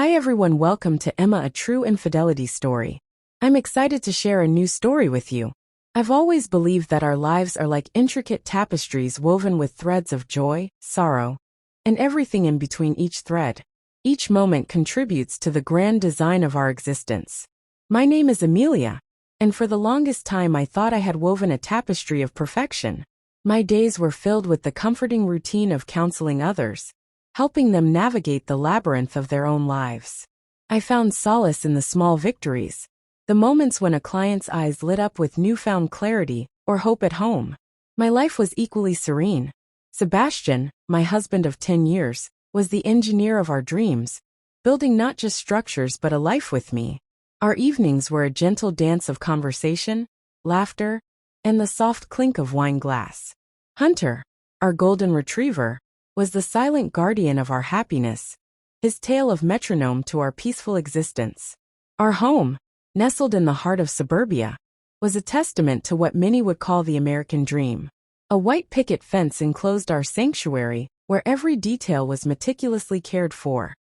Hi everyone, welcome to Emma, a true infidelity story. I'm excited to share a new story with you. I've always believed that our lives are like intricate tapestries woven with threads of joy, sorrow, and everything in between each thread. Each moment contributes to the grand design of our existence. My name is Amelia, and for the longest time I thought I had woven a tapestry of perfection. My days were filled with the comforting routine of counseling others, helping them navigate the labyrinth of their own lives. I found solace in the small victories, the moments when a client's eyes lit up with newfound clarity or hope at home. My life was equally serene. Sebastian, my husband of 10 years, was the engineer of our dreams, building not just structures but a life with me. Our evenings were a gentle dance of conversation, laughter, and the soft clink of wine glass. Hunter, our golden retriever, was the silent guardian of our happiness, his tale of metronome to our peaceful existence. Our home, nestled in the heart of suburbia, was a testament to what many would call the American dream. A white picket fence enclosed our sanctuary, where every detail was meticulously cared for,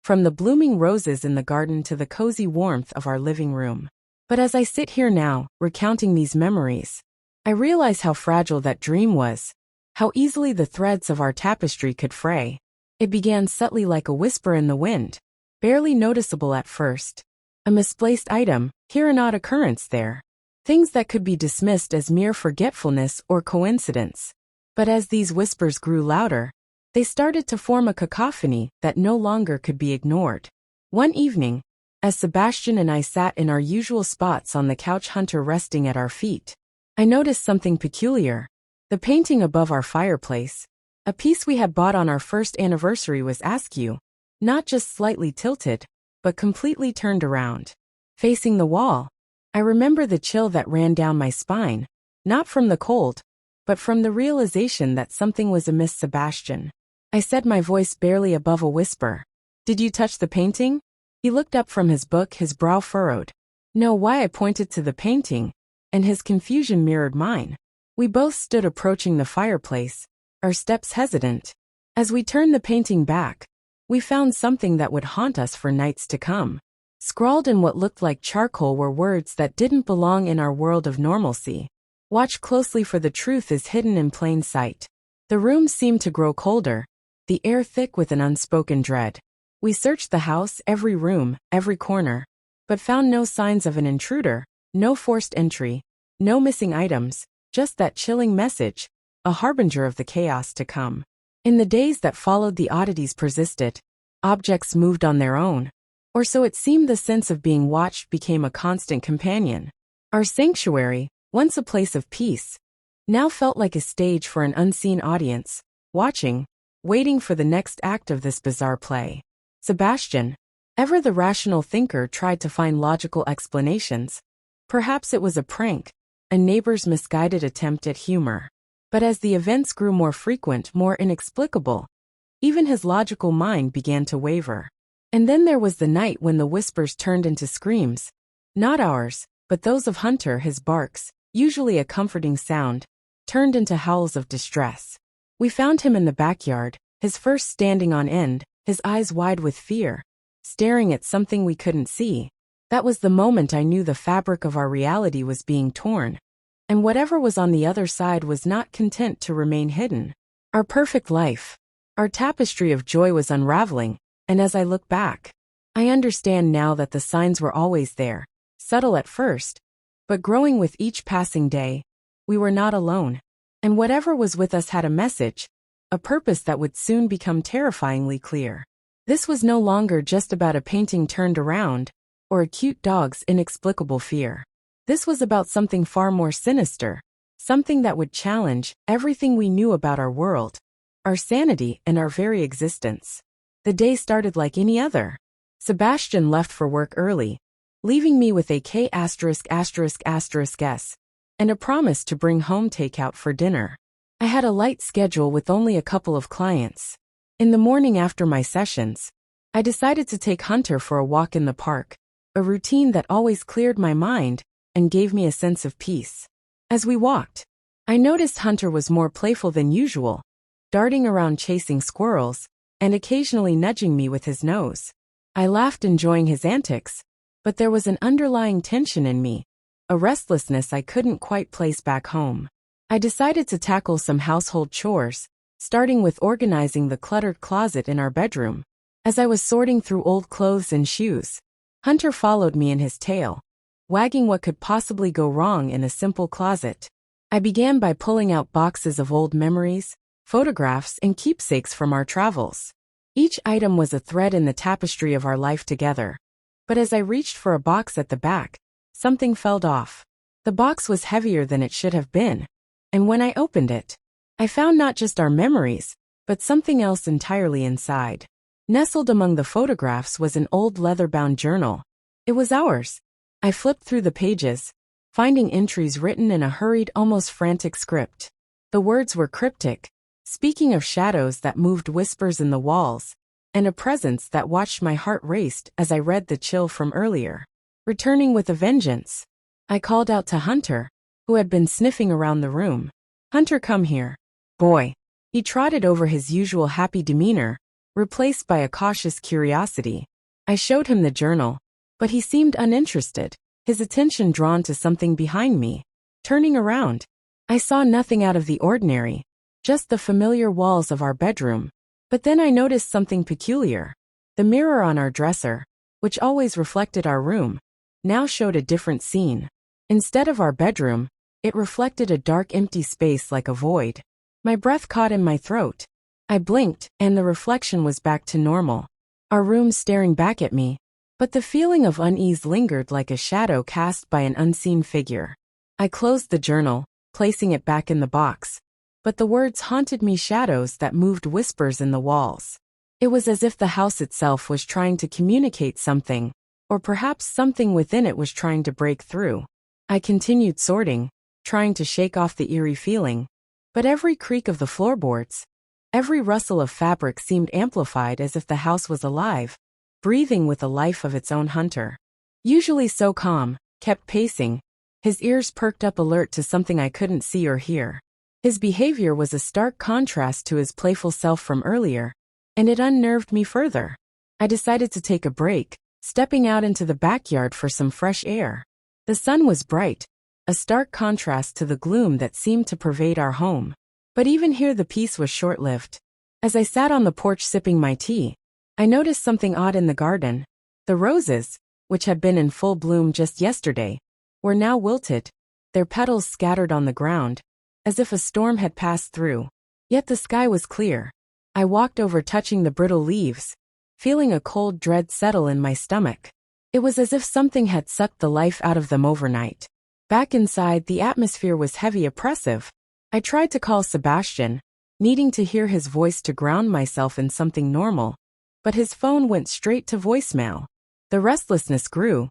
from the blooming roses in the garden to the cozy warmth of our living room. But as I sit here now, recounting these memories, I realize how fragile that dream was, how easily the threads of our tapestry could fray. It began subtly like a whisper in the wind, barely noticeable at first. A misplaced item, here an odd occurrence there. Things that could be dismissed as mere forgetfulness or coincidence. But as these whispers grew louder, they started to form a cacophony that no longer could be ignored. One evening, as Sebastian and I sat in our usual spots on the couch, Hunter resting at our feet, I noticed something peculiar. The painting above our fireplace, a piece we had bought on our first anniversary, was askew, not just slightly tilted, but completely turned around, facing the wall. I remember the chill that ran down my spine, not from the cold, but from the realization that something was amiss. Sebastian, I said, my voice barely above a whisper. Did you touch the painting? He looked up from his book, his brow furrowed. No. Why? I pointed to the painting, and his confusion mirrored mine. We both stood approaching the fireplace, our steps hesitant. As we turned the painting back, we found something that would haunt us for nights to come. Scrawled in what looked like charcoal were words that didn't belong in our world of normalcy. Watch closely, for the truth is hidden in plain sight. The room seemed to grow colder, the air thick with an unspoken dread. We searched the house, every room, every corner, but found no signs of an intruder, no forced entry, no missing items. Just that chilling message, a harbinger of the chaos to come. In the days that followed, the oddities persisted. Objects moved on their own, or so it seemed. The sense of being watched became a constant companion. Our sanctuary, once a place of peace, now felt like a stage for an unseen audience, watching, waiting for the next act of this bizarre play. Sebastian, ever the rational thinker, tried to find logical explanations. Perhaps it was a prank, a neighbor's misguided attempt at humor. But as the events grew more frequent, more inexplicable, even his logical mind began to waver. And then there was the night when the whispers turned into screams. Not ours, but those of Hunter. His barks, usually a comforting sound, turned into howls of distress. We found him in the backyard, his fur standing on end, his eyes wide with fear, staring at something we couldn't see. That was the moment I knew the fabric of our reality was being torn, and whatever was on the other side was not content to remain hidden. Our perfect life, our tapestry of joy, was unraveling, and as I look back, I understand now that the signs were always there, subtle at first, but growing with each passing day. We were not alone, and whatever was with us had a message, a purpose that would soon become terrifyingly clear. This was no longer just about a painting turned around, or a cute dog's inexplicable fear. This was about something far more sinister, something that would challenge everything we knew about our world, our sanity, and our very existence. The day started like any other. Sebastian left for work early, leaving me with a K*******s and a promise to bring home takeout for dinner. I had a light schedule with only a couple of clients. In the morning after my sessions, I decided to take Hunter for a walk in the park, a routine that always cleared my mind and gave me a sense of peace. As we walked, I noticed Hunter was more playful than usual, darting around chasing squirrels, and occasionally nudging me with his nose. I laughed, enjoying his antics, but there was an underlying tension in me, a restlessness I couldn't quite place back home. I decided to tackle some household chores, starting with organizing the cluttered closet in our bedroom. As I was sorting through old clothes and shoes, Hunter followed me in his tail, wagging what could possibly go wrong in a simple closet. I began by pulling out boxes of old memories, photographs, and keepsakes from our travels. Each item was a thread in the tapestry of our life together. But as I reached for a box at the back, something fell off. The box was heavier than it should have been, and when I opened it, I found not just our memories, but something else entirely inside. Nestled among the photographs was an old leather-bound journal. It was ours. I flipped through the pages, finding entries written in a hurried, almost frantic script. The words were cryptic, speaking of shadows that moved, whispers in the walls, and a presence that watched. My heart raced as I read the chill from earlier. Returning with a vengeance, I called out to Hunter, who had been sniffing around the room. "Hunter, come here." "Boy." He trotted over, his usual happy demeanor, replaced by a cautious curiosity. I showed him the journal, but he seemed uninterested, his attention drawn to something behind me. Turning around, I saw nothing out of the ordinary, just the familiar walls of our bedroom. But then I noticed something peculiar. The mirror on our dresser, which always reflected our room, now showed a different scene. Instead of our bedroom, it reflected a dark, empty space like a void. My breath caught in my throat. I blinked, and the reflection was back to normal. Our room staring back at me, but the feeling of unease lingered like a shadow cast by an unseen figure. I closed the journal, placing it back in the box. But the words haunted me, shadows that moved, whispers in the walls. It was as if the house itself was trying to communicate something, or perhaps something within it was trying to break through. I continued sorting, trying to shake off the eerie feeling, but every creak of the floorboards, every rustle of fabric seemed amplified, as if the house was alive, breathing with a life of its own. Hunter, usually so calm, kept pacing, his ears perked up, alert to something I couldn't see or hear. His behavior was a stark contrast to his playful self from earlier, and it unnerved me further. I decided to take a break, stepping out into the backyard for some fresh air. The sun was bright, a stark contrast to the gloom that seemed to pervade our home. But even here the peace was short-lived. As I sat on the porch sipping my tea, I noticed something odd in the garden. The roses, which had been in full bloom just yesterday, were now wilted, their petals scattered on the ground, as if a storm had passed through. Yet the sky was clear. I walked over, touching the brittle leaves, feeling a cold dread settle in my stomach. It was as if something had sucked the life out of them overnight. Back inside, the atmosphere was heavy, oppressive. I tried to call Sebastian, needing to hear his voice to ground myself in something normal, but his phone went straight to voicemail. The restlessness grew,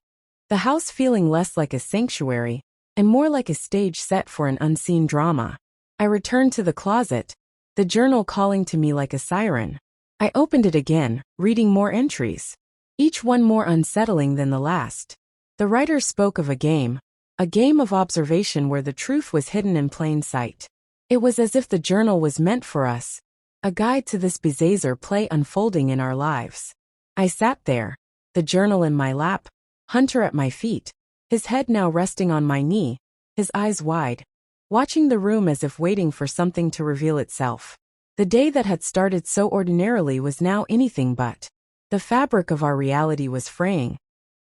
the house feeling less like a sanctuary and more like a stage set for an unseen drama. I returned to the closet, the journal calling to me like a siren. I opened it again, reading more entries, each one more unsettling than the last. The writer spoke of a game of observation where the truth was hidden in plain sight. It was as if the journal was meant for us, a guide to this bizarre play unfolding in our lives. I sat there, the journal in my lap, Hunter at my feet, his head now resting on my knee, his eyes wide, watching the room as if waiting for something to reveal itself. The day that had started so ordinarily was now anything but. The fabric of our reality was fraying,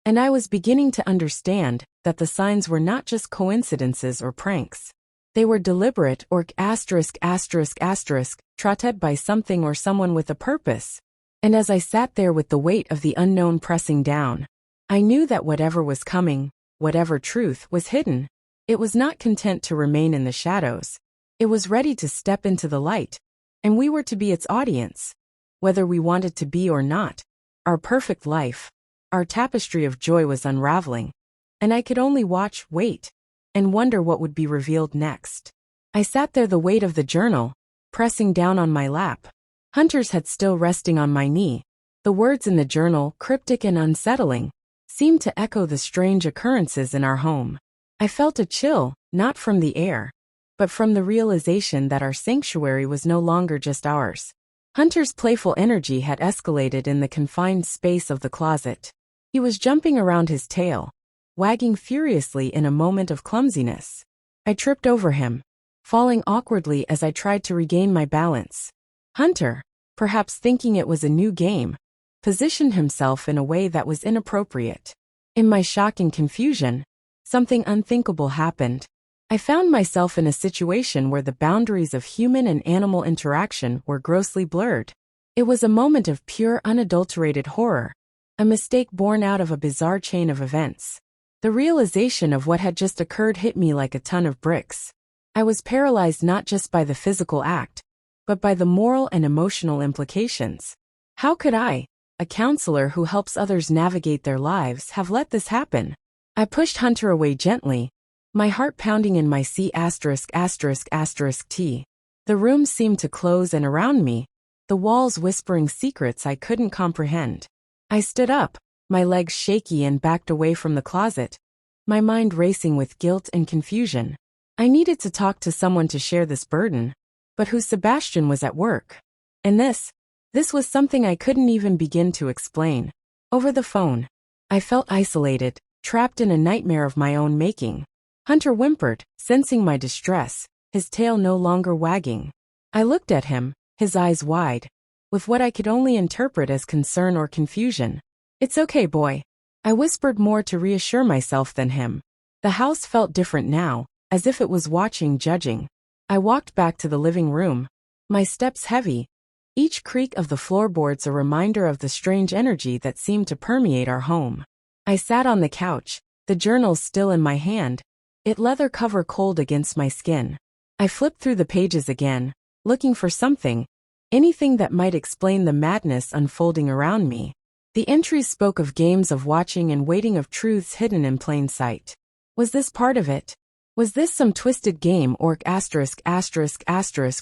and I was beginning to understand that the signs were not just coincidences or pranks. They were deliberate, or trotted by something or someone with a purpose. And as I sat there with the weight of the unknown pressing down, I knew that whatever was coming, whatever truth was hidden, it was not content to remain in the shadows. It was ready to step into the light, and we were to be its audience, whether we wanted to be or not. Our perfect life, our tapestry of joy was unraveling, and I could only watch, wait, and wonder what would be revealed next. I sat there, the weight of the journal pressing down on my lap, Hunter's head still resting on my knee. The words in the journal, cryptic and unsettling, seemed to echo the strange occurrences in our home. I felt a chill, not from the air, but from the realization that our sanctuary was no longer just ours. Hunter's playful energy had escalated in the confined space of the closet. He was jumping around his tail, wagging furiously in a moment of clumsiness. I tripped over him, falling awkwardly as I tried to regain my balance. Hunter, perhaps thinking it was a new game, positioned himself in a way that was inappropriate. In my shock and confusion, something unthinkable happened. I found myself in a situation where the boundaries of human and animal interaction were grossly blurred. It was a moment of pure, unadulterated horror, a mistake born out of a bizarre chain of events. The realization of what had just occurred hit me like a ton of bricks. I was paralyzed not just by the physical act, but by the moral and emotional implications. How could I, a counselor who helps others navigate their lives, have let this happen? I pushed Hunter away gently, my heart pounding in my C*******T. The room seemed to close in around me, the walls whispering secrets I couldn't comprehend. I stood up, my legs shaky, and backed away from the closet, my mind racing with guilt and confusion. I needed to talk to someone to share this burden, but who? Sebastian was at work. And this was something I couldn't even begin to explain. Over the phone, I felt isolated, trapped in a nightmare of my own making. Hunter whimpered, sensing my distress, his tail no longer wagging. I looked at him, his eyes wide, with what I could only interpret as concern or confusion. "It's okay, boy," I whispered, more to reassure myself than him. The house felt different now, as if it was watching, judging. I walked back to the living room, my steps heavy, each creak of the floorboards a reminder of the strange energy that seemed to permeate our home. I sat on the couch, the journal still in my hand, its leather cover cold against my skin. I flipped through the pages again, looking for something, anything that might explain the madness unfolding around me. The entries spoke of games of watching and waiting, of truths hidden in plain sight. Was this part of it? Was this some twisted game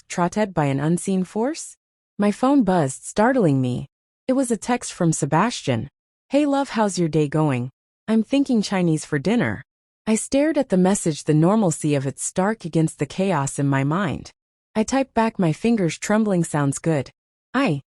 trotted by an unseen force? My phone buzzed, startling me. It was a text from Sebastian. "Hey love, how's your day going? I'm thinking Chinese for dinner." I stared at the message, the normalcy of it stark against the chaos in my mind. I typed back, my fingers trembling. "Sounds good. I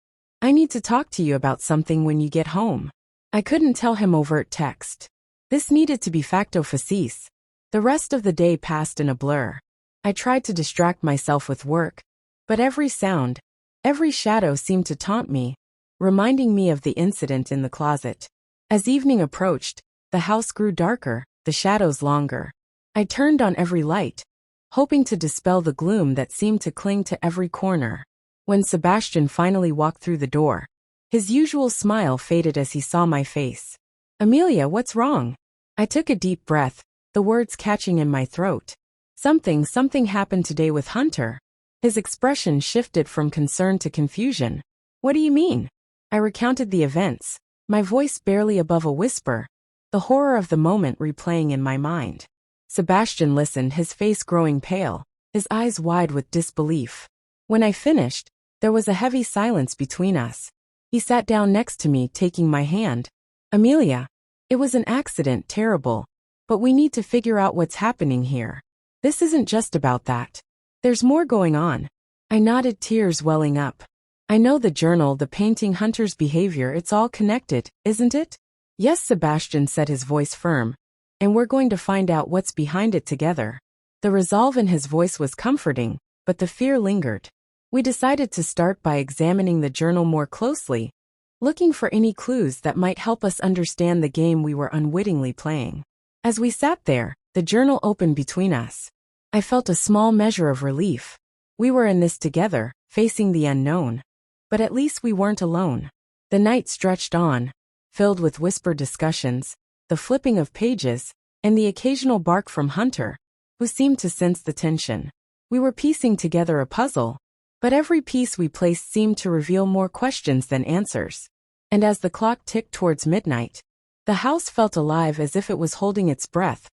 need to talk to you about something when you get home." I couldn't tell him overt text. This needed to be facto facis. The rest of the day passed in a blur. I tried to distract myself with work, but every sound, every shadow seemed to taunt me, reminding me of the incident in the closet. As evening approached, the house grew darker, the shadows longer. I turned on every light, hoping to dispel the gloom that seemed to cling to every corner. When Sebastian finally walked through the door, his usual smile faded as he saw my face. "Amelia, what's wrong?" I took a deep breath, the words catching in my throat. Something happened today with Hunter." His expression shifted from concern to confusion. "What do you mean?" I recounted the events, my voice barely above a whisper, the horror of the moment replaying in my mind. Sebastian listened, his face growing pale, his eyes wide with disbelief. When I finished, there was a heavy silence between us. He sat down next to me, taking my hand. "Amelia, it was an accident, terrible, but we need to figure out what's happening here. This isn't just about that. There's more going on." I nodded, tears welling up. "I know, the journal, the painting, Hunter's behavior, it's all connected, isn't it?" "Yes," Sebastian said, his voice firm. "And we're going to find out what's behind it together." The resolve in his voice was comforting, but the fear lingered. We decided to start by examining the journal more closely, looking for any clues that might help us understand the game we were unwittingly playing. As we sat there, the journal opened between us. I felt a small measure of relief. We were in this together, facing the unknown. But at least we weren't alone. The night stretched on, filled with whispered discussions, the flipping of pages, and the occasional bark from Hunter, who seemed to sense the tension. We were piecing together a puzzle, but every piece we placed seemed to reveal more questions than answers. And as the clock ticked towards midnight, the house felt alive, as if it was holding its breath,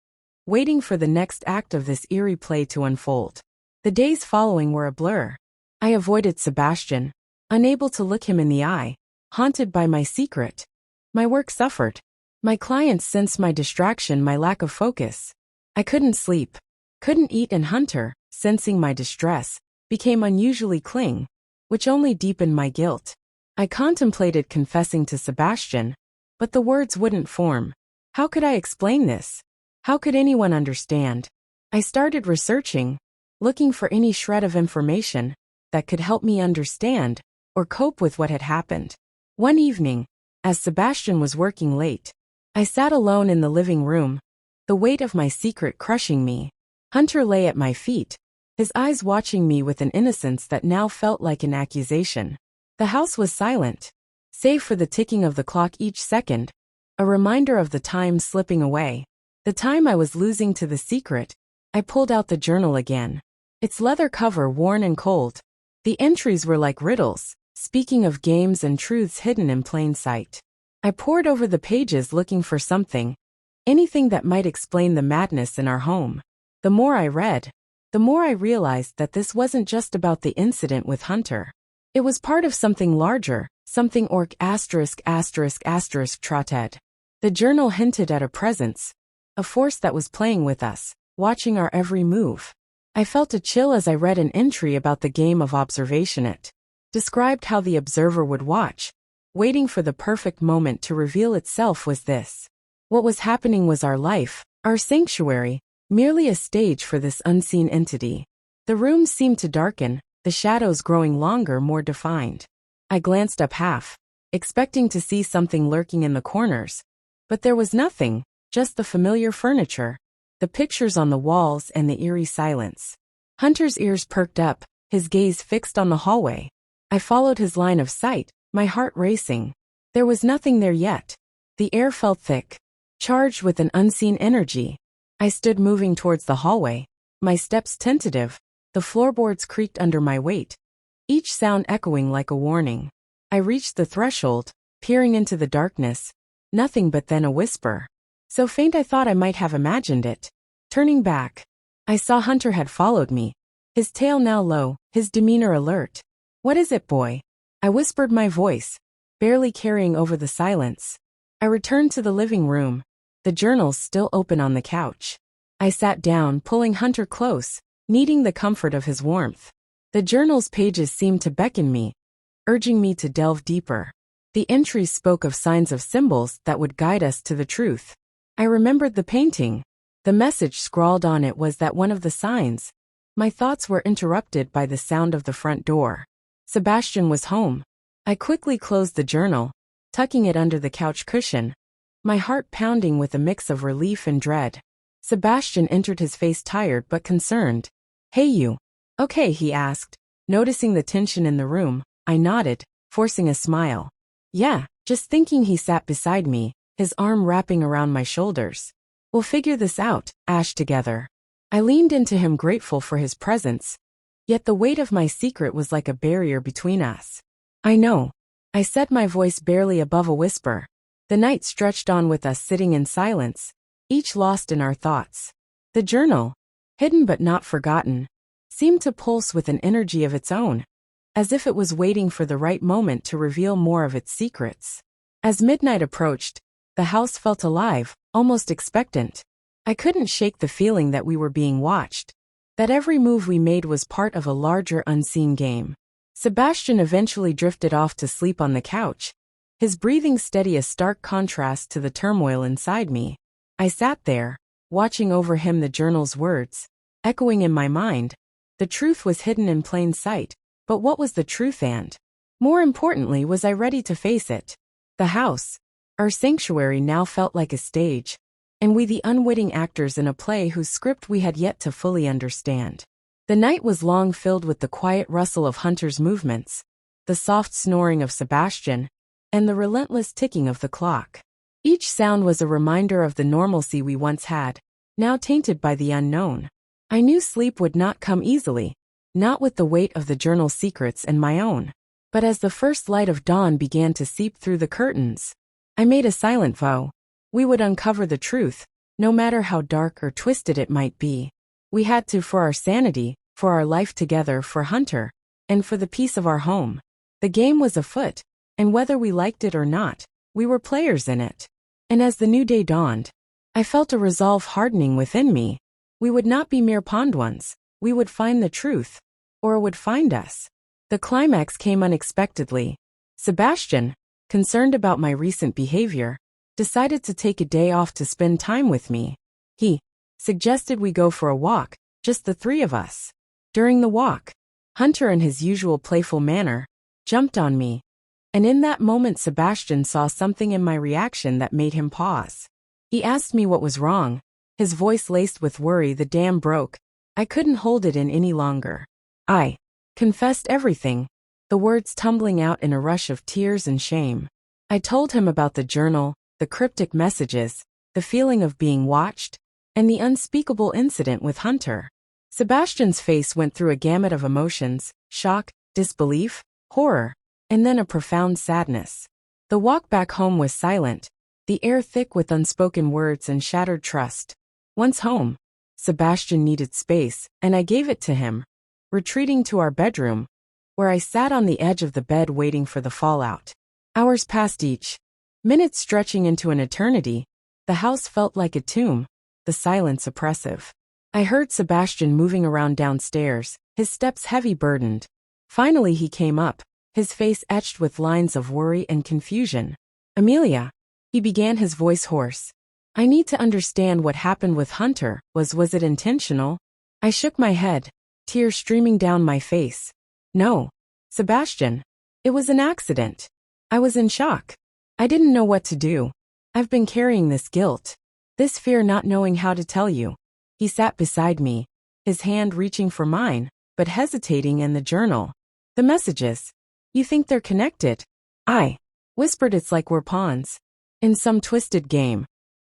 waiting for the next act of this eerie play to unfold. The days following were a blur. I avoided Sebastian, unable to look him in the eye, haunted by my secret. My work suffered. My clients sensed my distraction, my lack of focus. I couldn't sleep, couldn't eat, and Hunter, sensing my distress, became unusually clingy. which only deepened my guilt. I contemplated confessing to Sebastian, but the words wouldn't form. How could I explain this? How could anyone understand? I started researching, looking for any shred of information that could help me understand or cope with what had happened. One evening, as Sebastian was working late, I sat alone in the living room, the weight of my secret crushing me. Hunter lay at my feet, his eyes watching me with an innocence that now felt like an accusation. The house was silent, save for the ticking of the clock each second, a reminder of the time slipping away, the time I was losing to the secret. I pulled out the journal again, its leather cover worn and cold. The entries were like riddles, speaking of games and truths hidden in plain sight. I pored over the pages looking for something, anything that might explain the madness in our home. The more I read, the more I realized that this wasn't just about the incident with Hunter. It was part of something larger, something trotted. The journal hinted at a presence, a force that was playing with us, watching our every move. I felt a chill as I read an entry about the game of observation. It described how the observer would watch, waiting for the perfect moment to reveal itself. Was this what was happening? Was our life, our sanctuary, merely a stage for this unseen entity? The room seemed to darken, the shadows growing longer, more defined. I glanced up half, expecting to see something lurking in the corners, but there was nothing, just the familiar furniture, the pictures on the walls, and the eerie silence. Hunter's ears perked up, his gaze fixed on the hallway. I followed his line of sight, my heart racing. There was nothing there yet. The air felt thick, charged with an unseen energy. I stood moving towards the hallway, my steps tentative. The floorboards creaked under my weight, each sound echoing like a warning. I reached the threshold, peering into the darkness. Nothing but then a whisper, so faint I thought I might have imagined it. Turning back, I saw Hunter had followed me, his tail now low, his demeanor alert. "What is it, boy?" I whispered, my voice barely carrying over the silence. I returned to the living room, the journals still open on the couch. I sat down, pulling Hunter close, needing the comfort of his warmth. The journal's pages seemed to beckon me, urging me to delve deeper. The entries spoke of signs of symbols that would guide us to the truth. I remembered the painting. The message scrawled on it was that one of the signs. My thoughts were interrupted by the sound of the front door. Sebastian was home. I quickly closed the journal, tucking it under the couch cushion, my heart pounding with a mix of relief and dread. Sebastian entered, his face tired but concerned. "Hey you. Okay?" he asked, noticing the tension in the room. I nodded, forcing a smile. "Yeah, just thinking." He sat beside me, his arm wrapping around my shoulders. "We'll figure this out, Ash, together." I leaned into him, grateful for his presence, yet the weight of my secret was like a barrier between us. "I know," I said, my voice barely above a whisper. The night stretched on with us sitting in silence, each lost in our thoughts. The journal, hidden but not forgotten, seemed to pulse with an energy of its own, as if it was waiting for the right moment to reveal more of its secrets. As midnight approached, the house felt alive, almost expectant. I couldn't shake the feeling that we were being watched, that every move we made was part of a larger unseen game. Sebastian eventually drifted off to sleep on the couch, his breathing steady, a stark contrast to the turmoil inside me. I sat there, watching over him, the journal's words echoing in my mind. The truth was hidden in plain sight, but what was the truth, and, more importantly, was I ready to face it? The house, our sanctuary, now felt like a stage, and we the unwitting actors in a play whose script we had yet to fully understand. The night was long, filled with the quiet rustle of Hunter's movements, the soft snoring of Sebastian, and the relentless ticking of the clock. Each sound was a reminder of the normalcy we once had, now tainted by the unknown. I knew sleep would not come easily, not with the weight of the journal's secrets and my own. But as the first light of dawn began to seep through the curtains, I made a silent vow. We would uncover the truth, no matter how dark or twisted it might be. We had to, for our sanity, for our life together, for Hunter, and for the peace of our home. The game was afoot, and whether we liked it or not, we were players in it. And as the new day dawned, I felt a resolve hardening within me. We would not be mere pawned ones. We would find the truth, or it would find us. The climax came unexpectedly. Sebastian, concerned about my recent behavior, decided to take a day off to spend time with me. He suggested we go for a walk, just the three of us. During the walk, Hunter, in his usual playful manner, jumped on me. And in that moment, Sebastian saw something in my reaction that made him pause. He asked me what was wrong, his voice laced with worry. The dam broke. I couldn't hold it in any longer. I confessed everything, the words tumbling out in a rush of tears and shame. I told him about the journal, the cryptic messages, the feeling of being watched, and the unspeakable incident with Hunter. Sebastian's face went through a gamut of emotions: shock, disbelief, horror, and then a profound sadness. The walk back home was silent, the air thick with unspoken words and shattered trust. Once home, Sebastian needed space, and I gave it to him. Retreating to our bedroom, where I sat on the edge of the bed waiting for the fallout. Hours passed, each minute stretching into an eternity. The house felt like a tomb, the silence oppressive. I heard Sebastian moving around downstairs, his steps heavy burdened. Finally he came up, his face etched with lines of worry and confusion. "Amelia," he began, his voice hoarse. "I need to understand what happened with Hunter. Was it intentional?" I shook my head, tears streaming down my face. "No, Sebastian. It was an accident." I was in shock. I didn't know what to do. I've been carrying this guilt, this fear, not knowing how to tell you. He sat beside me, his hand reaching for mine, but hesitating. "And the journal? The messages? You think they're connected?" I whispered. "It's like we're pawns in some twisted game.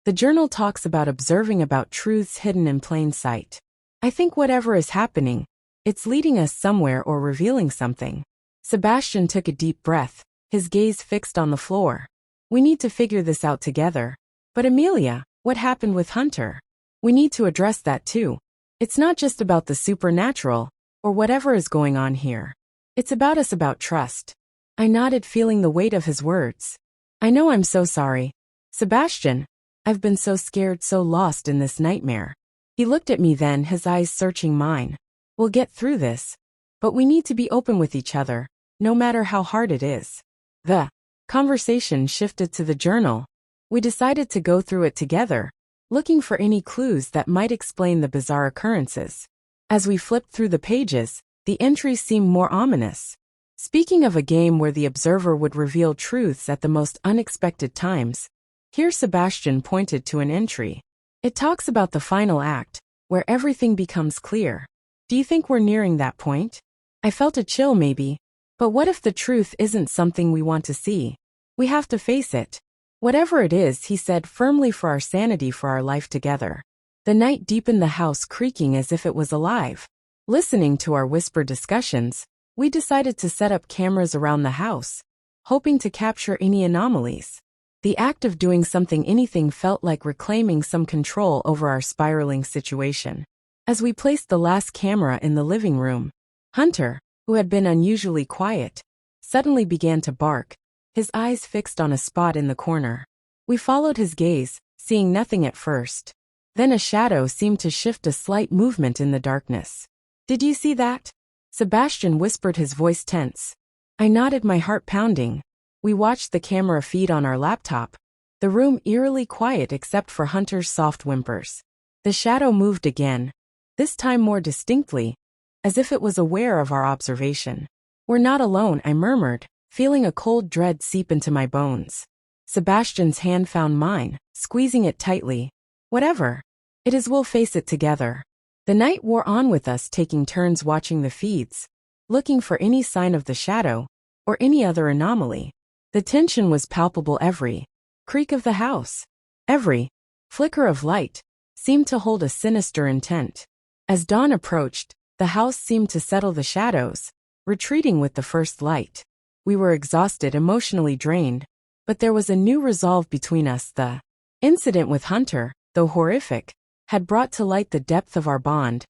The journal talks about observing, about truths hidden in plain sight. I think whatever is happening, it's leading us somewhere or revealing something." Sebastian took a deep breath, his gaze fixed on the floor. "We need to figure this out together." "But Amelia, what happened with Hunter? We need to address that too. It's not just about the supernatural, or whatever is going on here. It's about us, about trust." I nodded, feeling the weight of his words. "I know, I'm so sorry, Sebastian. I've been so scared, so lost in this nightmare." He looked at me then, his eyes searching mine. "We'll get through this. But we need to be open with each other, no matter how hard it is." The conversation shifted to the journal. We decided to go through it together, looking for any clues that might explain the bizarre occurrences. As we flipped through the pages, the entries seemed more ominous. Speaking of a game where the observer would reveal truths at the most unexpected times, here Sebastian pointed to an entry. "It talks about the final act, where everything becomes clear. Do you think we're nearing that point?" I felt a chill. Maybe. But what if the truth isn't something we want to see? We have to face it. "Whatever it is," he said firmly, "for our sanity, for our life together." The night deepened, the house creaking as if it was alive. Listening to our whispered discussions, we decided to set up cameras around the house, hoping to capture any anomalies. The act of doing something, anything, felt like reclaiming some control over our spiraling situation. As we placed the last camera in the living room, Hunter, who had been unusually quiet, suddenly began to bark, his eyes fixed on a spot in the corner. We followed his gaze, seeing nothing at first. Then a shadow seemed to shift, a slight movement in the darkness. "Did you see that?" Sebastian whispered, his voice tense. I nodded, my heart pounding. We watched the camera feed on our laptop, the room eerily quiet except for Hunter's soft whimpers. The shadow moved again, this time more distinctly, as if it was aware of our observation. "We're not alone," I murmured, feeling a cold dread seep into my bones. Sebastian's hand found mine, squeezing it tightly. "Whatever it is, we'll face it together." The night wore on with us, taking turns watching the feeds, looking for any sign of the shadow, or any other anomaly. The tension was palpable. Every creak of the house, every flicker of light, seemed to hold a sinister intent. As dawn approached, the house seemed to settle, the shadows retreating with the first light. We were exhausted, emotionally drained, but there was a new resolve between us. The incident with Hunter, though horrific, had brought to light the depth of our bond,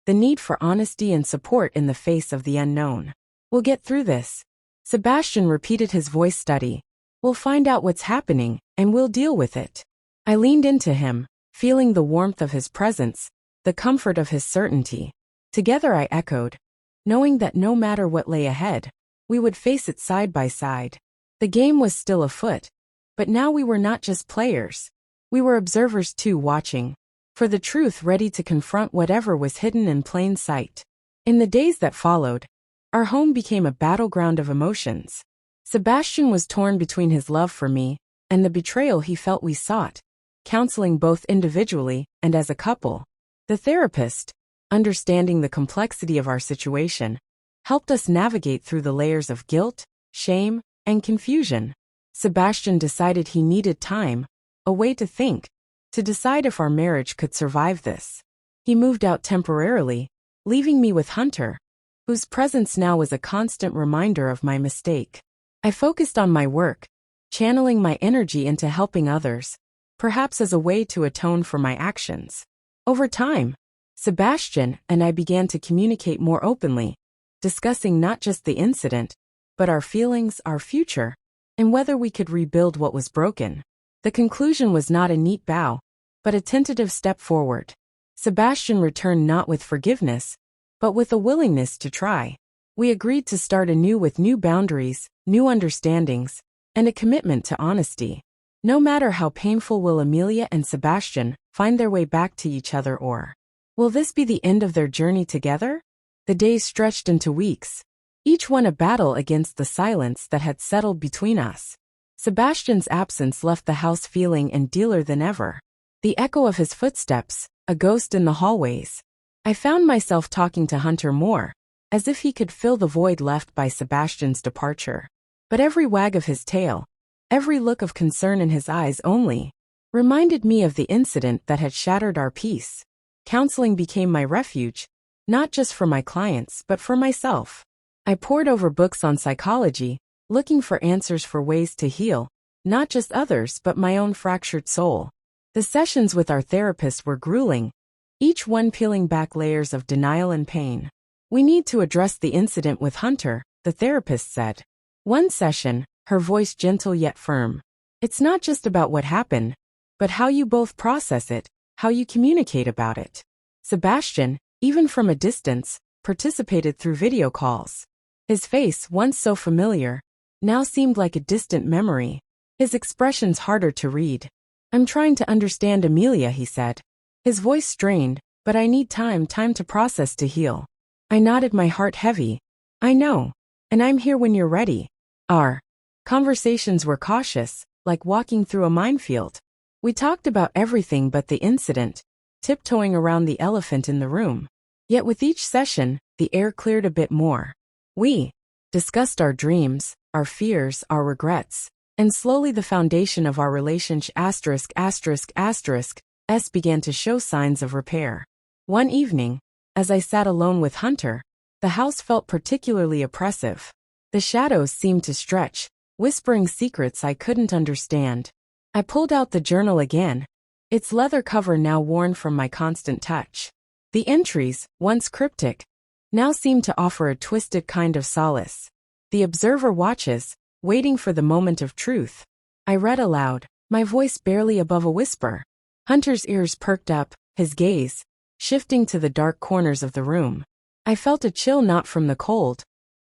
the need for honesty and support in the face of the unknown. "We'll get through this," Sebastian repeated, his voice steady. "We'll find out what's happening, and we'll deal with it." I leaned into him, feeling the warmth of his presence, the comfort of his certainty. Together, I echoed, knowing that no matter what lay ahead, we would face it side by side. The game was still afoot, but now we were not just players. We were observers too, watching for the truth, ready to confront whatever was hidden in plain sight. In the days that followed, our home became a battleground of emotions. Sebastian was torn between his love for me and the betrayal he felt we sought, counseling both individually and as a couple. The therapist, understanding the complexity of our situation, helped us navigate through the layers of guilt, shame, and confusion. Sebastian decided he needed time, a way to think, to decide if our marriage could survive this. He moved out temporarily, leaving me with Hunter, whose presence now was a constant reminder of my mistake. I focused on my work, channeling my energy into helping others, perhaps as a way to atone for my actions. Over time, Sebastian and I began to communicate more openly, discussing not just the incident, but our feelings, our future, and whether we could rebuild what was broken. The conclusion was not a neat bow, but a tentative step forward. Sebastian returned not with forgiveness, but with a willingness to try. We agreed to start anew with new boundaries, new understandings, and a commitment to honesty. No matter how painful, will Amelia and Sebastian find their way back to each other, or will this be the end of their journey together? The days stretched into weeks, each one a battle against the silence that had settled between us. Sebastian's absence left the house feeling dealer than ever. The echo of his footsteps, a ghost in the hallways. I found myself talking to Hunter more, as if he could fill the void left by Sebastian's departure. But every wag of his tail, every look of concern in his eyes only, reminded me of the incident that had shattered our peace. Counseling became my refuge, not just for my clients but for myself. I pored over books on psychology, looking for answers, for ways to heal, not just others but my own fractured soul. The sessions with our therapist were grueling, each one peeling back layers of denial and pain. We need to address the incident with Hunter, the therapist said. One session, her voice gentle yet firm. It's not just about what happened, but how you both process it, how you communicate about it. Sebastian, even from a distance, participated through video calls. His face, once so familiar, now seemed like a distant memory, his expressions harder to read. I'm trying to understand Amelia, he said. His voice strained, but I need time to process, to heal. I nodded, my heart heavy. I know, and I'm here when you're ready. Our conversations were cautious, like walking through a minefield. We talked about everything but the incident, tiptoeing around the elephant in the room. Yet with each session, the air cleared a bit more. We discussed our dreams, our fears, our regrets, and slowly the foundation of our relationship began to show signs of repair. One evening, as I sat alone with Hunter, the house felt particularly oppressive. The shadows seemed to stretch, whispering secrets I couldn't understand. I pulled out the journal again, its leather cover now worn from my constant touch. The entries, once cryptic, now seemed to offer a twisted kind of solace. The observer watches, waiting for the moment of truth. I read aloud, my voice barely above a whisper. Hunter's ears perked up, his gaze shifting to the dark corners of the room. I felt a chill, not from the cold,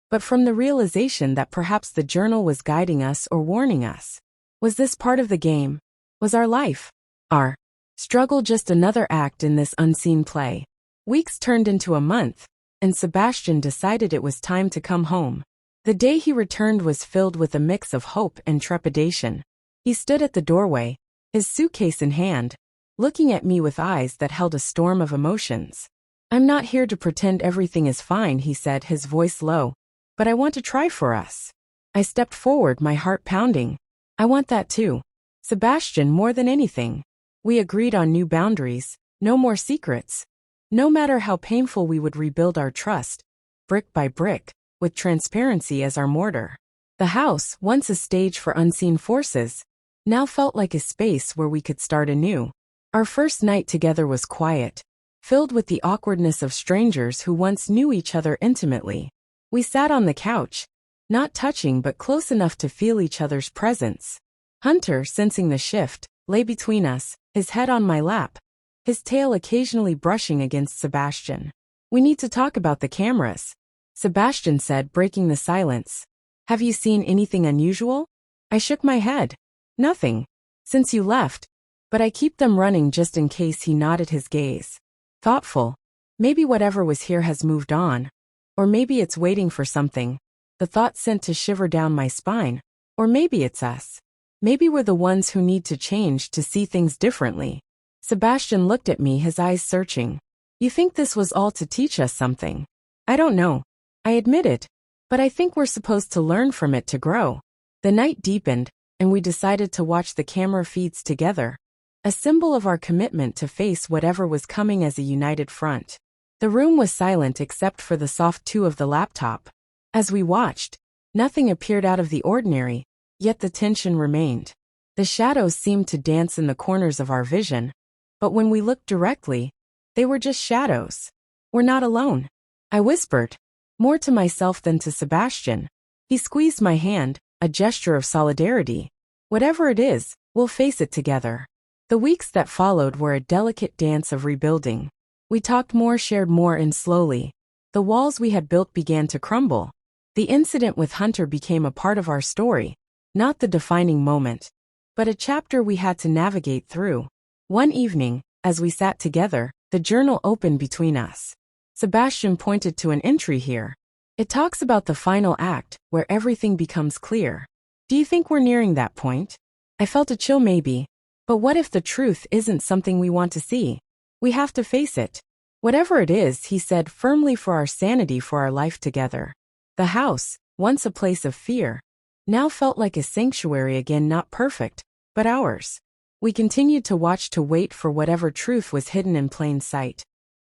but from the realization that perhaps the journal was guiding us or warning us. Was this part of the game? Was our life, our struggle, just another act in this unseen play? Weeks turned into a month, and Sebastian decided it was time to come home. The day he returned was filled with a mix of hope and trepidation. He stood at the doorway, his suitcase in hand, looking at me with eyes that held a storm of emotions. I'm not here to pretend everything is fine, he said, his voice low, but I want to try for us. I stepped forward, my heart pounding. I want that too, Sebastian, more than anything. We agreed on new boundaries, no more secrets. No matter how painful, we would rebuild our trust, brick by brick, with transparency as our mortar. The house, once a stage for unseen forces, now felt like a space where we could start anew. Our first night together was quiet, filled with the awkwardness of strangers who once knew each other intimately. We sat on the couch, not touching but close enough to feel each other's presence. Hunter, sensing the shift, lay between us, his head on my lap, his tail occasionally brushing against Sebastian. We need to talk about the cameras, Sebastian said, breaking the silence. Have you seen anything unusual? I shook my head. Nothing. Since you left. But I keep them running just in case. He nodded his gaze. Thoughtful. Maybe whatever was here has moved on. Or maybe it's waiting for something. The thought sent a shiver down my spine. Or maybe it's us. Maybe we're the ones who need to change to see things differently. Sebastian looked at me, his eyes searching. You think this was all to teach us something? I don't know. I admitted. But I think we're supposed to learn from it to grow. The night deepened, and we decided to watch the camera feeds together. A symbol of our commitment to face whatever was coming as a united front. The room was silent except for the soft "two" of the laptop. As we watched, nothing appeared out of the ordinary, yet the tension remained. The shadows seemed to dance in the corners of our vision, but when we looked directly, they were just shadows. We're not alone, I whispered, more to myself than to Sebastian. He squeezed my hand, a gesture of solidarity. Whatever it is, we'll face it together. The weeks that followed were a delicate dance of rebuilding. We talked more, shared more, and slowly, the walls we had built began to crumble. The incident with Hunter became a part of our story, not the defining moment, but a chapter we had to navigate through. One evening, as we sat together, the journal opened between us. Sebastian pointed to an entry here. It talks about the final act, where everything becomes clear. Do you think we're nearing that point? I felt a chill, maybe. But what if the truth isn't something we want to see? We have to face it. Whatever it is, he said firmly, for our sanity, for our life together. The house, once a place of fear, now felt like a sanctuary again, not perfect, but ours. We continued to watch, to wait for whatever truth was hidden in plain sight.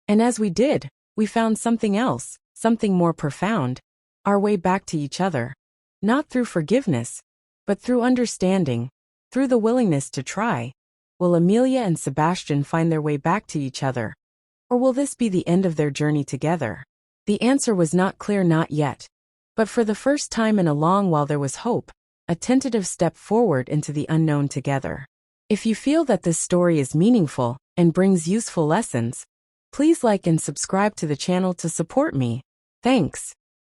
And as we did, we found something else, something more profound. Our way back to each other. Not through forgiveness, but through understanding, through the willingness to try. Will Amelia and Sebastian find their way back to each other? Or will this be the end of their journey together? The answer was not clear, not yet. But for the first time in a long while there was hope, a tentative step forward into the unknown together. If you feel that this story is meaningful and brings useful lessons, please like and subscribe to the channel to support me. Thanks.